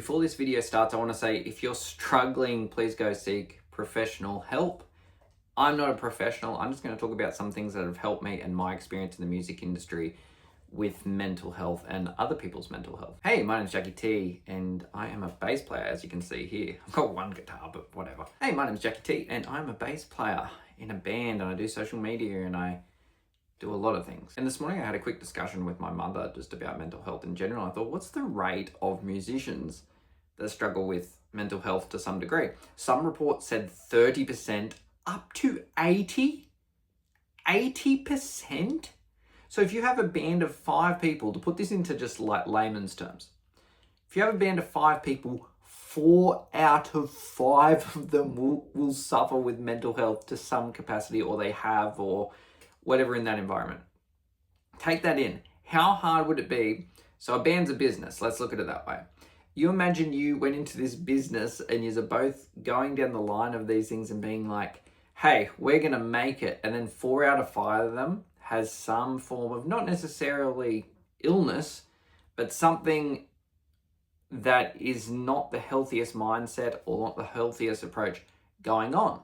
Before this video starts, I want to say if you're struggling, please go seek professional help. I'm not a professional. I'm just going to talk about some things that have helped me and my experience in the music industry with mental health and other people's mental health. Hey, my name's Jackie T and I am a bass player, as you can see here. I've got one guitar, but whatever. Hey, my name's Jackie T and I'm a bass player in a band, and I do social media and I do a lot of things. And this morning I had a quick discussion with my mother just about mental health in general. I thought, what's the rate of musicians that struggle with mental health to some degree? Some reports said 30%, up to 80%. So if you have a band of 5 people, to put this into just like layman's terms, if you have a band of 5 people, 4 out of 5 of them will suffer with mental health to some capacity, or they have, or whatever in that environment. Take that in. How hard would it be? So a band's a business. Let's look at it that way. You imagine you went into this business and you're both going down the line of these things and being like, hey, we're going to make it. And then 4 out of 5 of them has some form of, not necessarily illness, but something that is not the healthiest mindset or not the healthiest approach going on.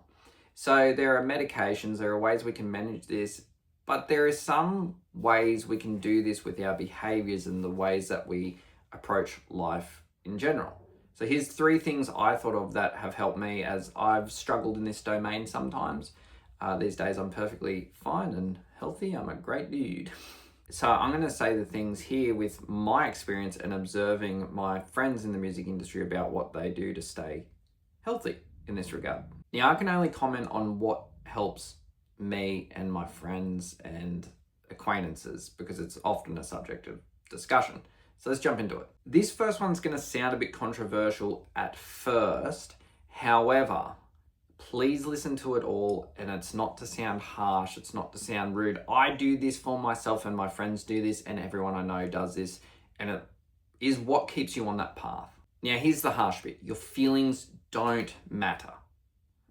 So there are medications, there are ways we can manage this, but there are some ways we can do this with our behaviors and the ways that we approach life in general. So here's 3 things I thought of that have helped me as I've struggled in this domain sometimes. These days I'm perfectly fine and healthy. I'm a great dude. So I'm going to say the things here with my experience and observing my friends in the music industry about what they do to stay healthy in this regard. Now, I can only comment on what helps me and my friends and acquaintances because it's often a subject of discussion. So let's jump into it. This first one's going to sound a bit controversial at first. However, please listen to it all, and it's not to sound harsh, it's not to sound rude. I do this for myself and my friends do this and everyone I know does this, and it is what keeps you on that path. Now, here's the harsh bit. Your feelings don't matter.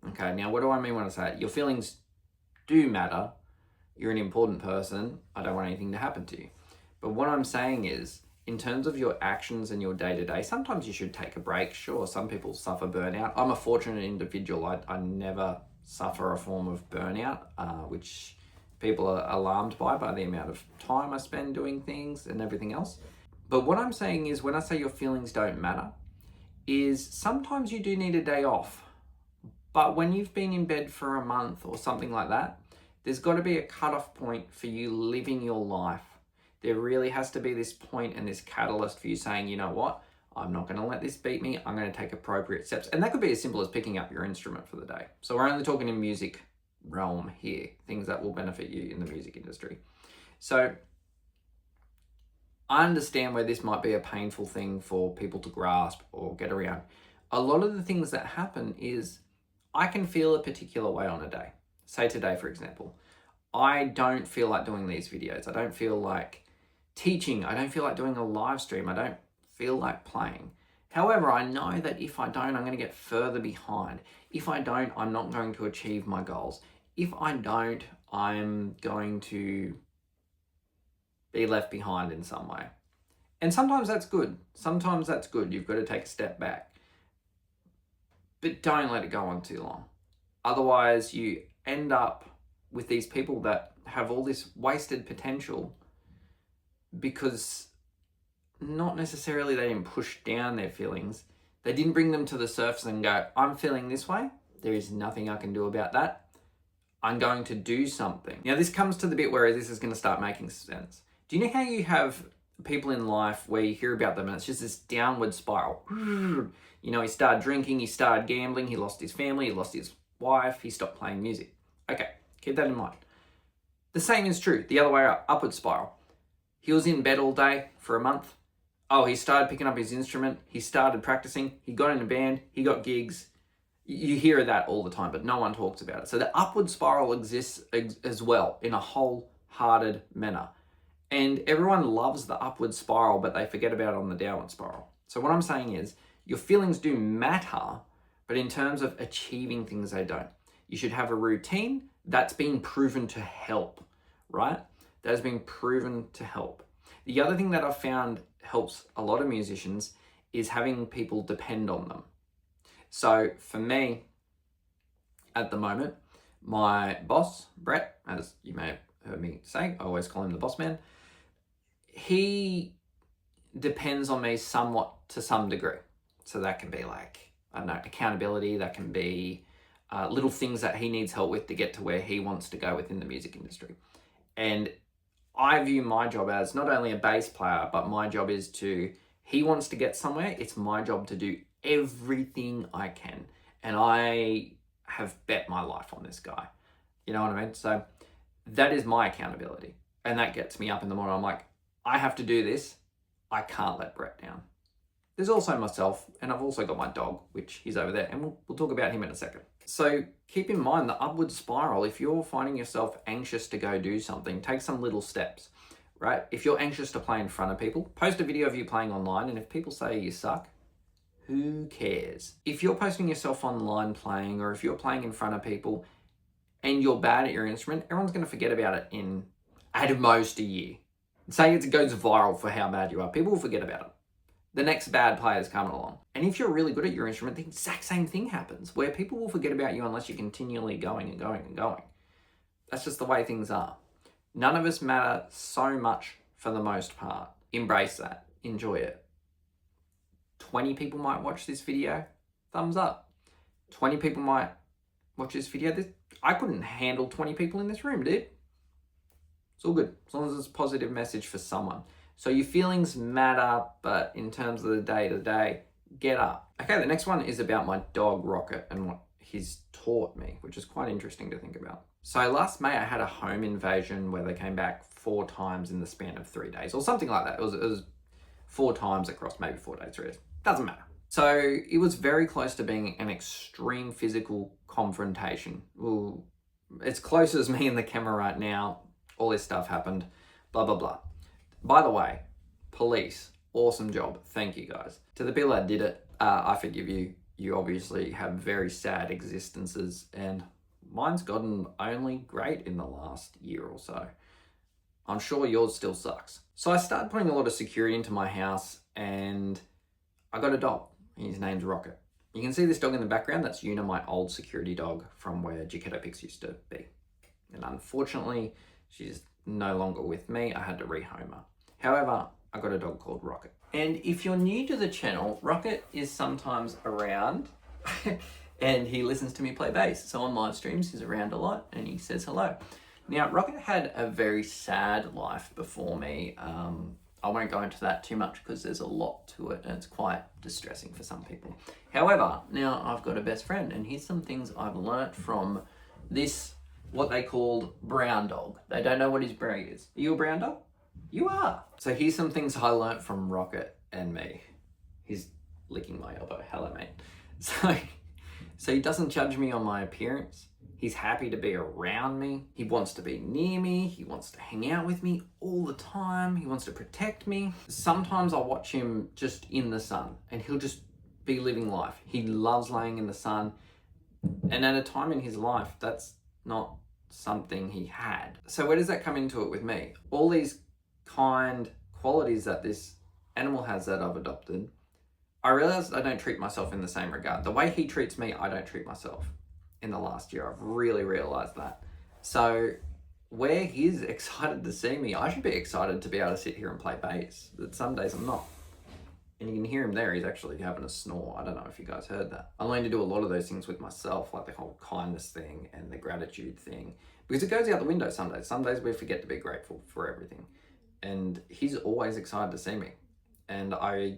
Okay, now what do I mean when I say it? Your feelings do matter. You're an important person. I don't want anything to happen to you. But what I'm saying is, in terms of your actions and your day-to-day, sometimes you should take a break. Sure, some people suffer burnout. I'm a fortunate individual. I never suffer a form of burnout, which people are alarmed by the amount of time I spend doing things and everything else. But what I'm saying is, when I say your feelings don't matter, is sometimes you do need a day off. But when you've been in bed for a month or something like that, there's got to be a cutoff point for you living your life. There really has to be this point and this catalyst for you saying, you know what, I'm not going to let this beat me. I'm going to take appropriate steps. And that could be as simple as picking up your instrument for the day. So we're only talking in music realm here, things that will benefit you in the music industry. So I understand where this might be a painful thing for people to grasp or get around. A lot of the things that happen is I can feel a particular way on a day. Say today, for example, I don't feel like doing these videos. I don't feel like teaching. I don't feel like doing a live stream. I don't feel like playing. However, I know that if I don't, I'm going to get further behind. If I don't, I'm not going to achieve my goals. If I don't, I'm going to be left behind in some way. And sometimes that's good. Sometimes that's good. You've got to take a step back. But don't let it go on too long. Otherwise, you end up with these people that have all this wasted potential because not necessarily they didn't push down their feelings. They didn't bring them to the surface and go, I'm feeling this way. There is nothing I can do about that. I'm going to do something. Now, this comes to the bit where this is going to start making sense. Do you know how you have people in life where you hear about them and it's just this downward spiral? You know, he started drinking, he started gambling, he lost his family, he lost his wife, he stopped playing music. Okay, keep that in mind. The same is true, the other way up, upward spiral. He was in bed all day for a month. Oh, he started picking up his instrument, he started practicing, he got in a band, he got gigs. You hear that all the time, but no one talks about it. So the upward spiral exists as well in a wholehearted manner. And everyone loves the upward spiral, but they forget about it on the downward spiral. So what I'm saying is, your feelings do matter, but in terms of achieving things, they don't. You should have a routine that's been proven to help, right? That has been proven to help. The other thing that I've found helps a lot of musicians is having people depend on them. So for me, at the moment, my boss, Brett, as you may have heard me say, I always call him the boss man, he depends on me somewhat to some degree. So that can be like, I don't know, accountability, that can be little things that he needs help with to get to where he wants to go within the music industry. And I view my job as not only a bass player, but my job is he wants to get somewhere, it's my job to do everything I can. And I have bet my life on this guy. You know what I mean? So that is my accountability. And that gets me up in the morning. I'm like, I have to do this. I can't let Brett down. There's also myself, and I've also got my dog, which he's over there, and we'll talk about him in a second. So keep in mind the upward spiral. If you're finding yourself anxious to go do something, take some little steps, right? If you're anxious to play in front of people, post a video of you playing online, and if people say you suck, who cares? If you're posting yourself online playing, or if you're playing in front of people and you're bad at your instrument, everyone's going to forget about it in at most a year. Say it goes viral for how bad you are, people will forget about it. The next bad player is coming along. And if you're really good at your instrument, the exact same thing happens, where people will forget about you unless you're continually going and going and going. That's just the way things are. None of us matter so much for the most part. Embrace that. Enjoy it. 20 people might watch this video. Thumbs up. 20 people might watch this video. I couldn't handle 20 people in this room, dude. It's all good, as long as it's a positive message for someone. So your feelings matter, but in terms of the day-to-day, get up. Okay, the next one is about my dog, Rocket, and what he's taught me, which is quite interesting to think about. So last May, I had a home invasion where they came back 4 times in the span of 3 days, or something like that. It was 4 times across maybe 4 days, 3 days. Doesn't matter. So it was very close to being an extreme physical confrontation. Ooh, it's close as me and the camera right now. All this stuff happened, blah, blah, blah. By the way, police, awesome job. Thank you, guys. To the people that did it, I forgive you. You obviously have very sad existences, and mine's gotten only great in the last year or so. I'm sure yours still sucks. So I started putting a lot of security into my house, and I got a dog. His name's Rocket. You can see this dog in the background. That's Una, my old security dog from where Geppetto Pix used to be. And unfortunately, she's no longer with me. I had to rehome her. However, I got a dog called Rocket. And if you're new to the channel, Rocket is sometimes around and he listens to me play bass. So on live streams, he's around a lot and he says hello. Now, Rocket had a very sad life before me. I won't go into that too much because there's a lot to it and it's quite distressing for some people. However, now I've got a best friend, and here's some things I've learnt from this, what they called brown dog. They don't know what his breed is. Are you a brown dog? You are. So here's some things I learnt from Rocket and me. He's licking my elbow. Hello, mate. So he doesn't judge me on my appearance. He's happy to be around me. He wants to be near me. He wants to hang out with me all the time. He wants to protect me. Sometimes I'll watch him just in the sun and he'll just be living life. He loves laying in the sun. And at a time in his life, that's not something he had. So where does that come into it with me? All these kind qualities that this animal has that I've adopted, I realize I don't treat myself in the same regard. The way he treats me, I don't treat myself. In the last year, I've really realized that. So where he's excited to see me, I should be excited to be able to sit here and play bass. But some days I'm not. And you can hear him there, he's actually having a snore. I don't know if you guys heard that. I learned to do a lot of those things with myself, like the whole kindness thing and the gratitude thing, because it goes out the window some days. Some days we forget to be grateful for everything. And he's always excited to see me. And I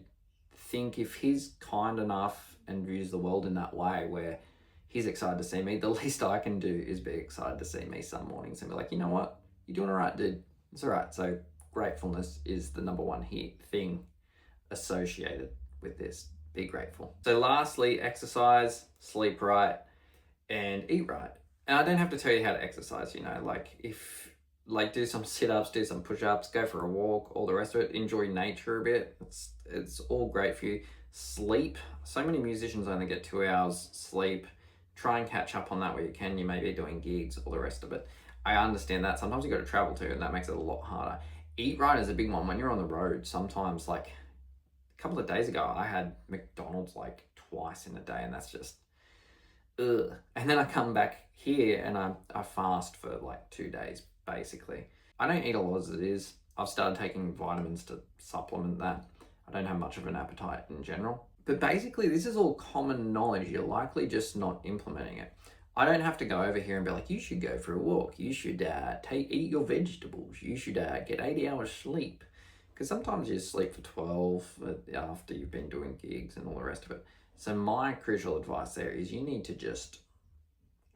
think if he's kind enough and views the world in that way, where he's excited to see me, the least I can do is be excited to see me some mornings and be like, you know what? You're doing all right, dude. It's all right. So gratefulness is the number one thing associated with this. Be grateful. So lastly, exercise, sleep right, and eat right. And I don't have to tell you how to exercise, you know, do some sit-ups, do some push-ups, go for a walk, all the rest of it. Enjoy nature a bit. It's all great for you. Sleep. So many musicians only get 2 hours sleep. Try and catch up on that where you can. You may be doing gigs, all the rest of it. I understand that. Sometimes you got to travel too, and that makes it a lot harder. Eat right is a big one. When you're on the road, sometimes like couple of days ago, I had McDonald's like twice in a day, and that's just, ugh. And then I come back here and I fast for like 2 days, basically. I don't eat a lot as it is. I've started taking vitamins to supplement that. I don't have much of an appetite in general. But basically, this is all common knowledge. You're likely just not implementing it. I don't have to go over here and be like, you should go for a walk. You should eat your vegetables. You should get 80 hours sleep. Because sometimes you sleep for 12 after you've been doing gigs and all the rest of it. So my crucial advice there is you need to just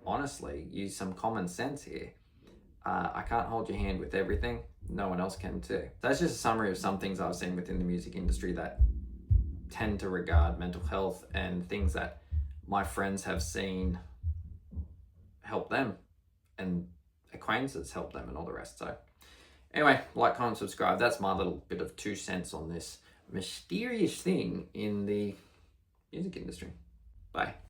honestly use some common sense here. I can't hold your hand with everything. No one else can too. That's just a summary of some things I've seen within the music industry that tend to regard mental health and things that my friends have seen help them and acquaintances help them and all the rest. So anyway, like, comment, subscribe. That's my little bit of 2 cents on this mysterious thing in the music industry. Bye.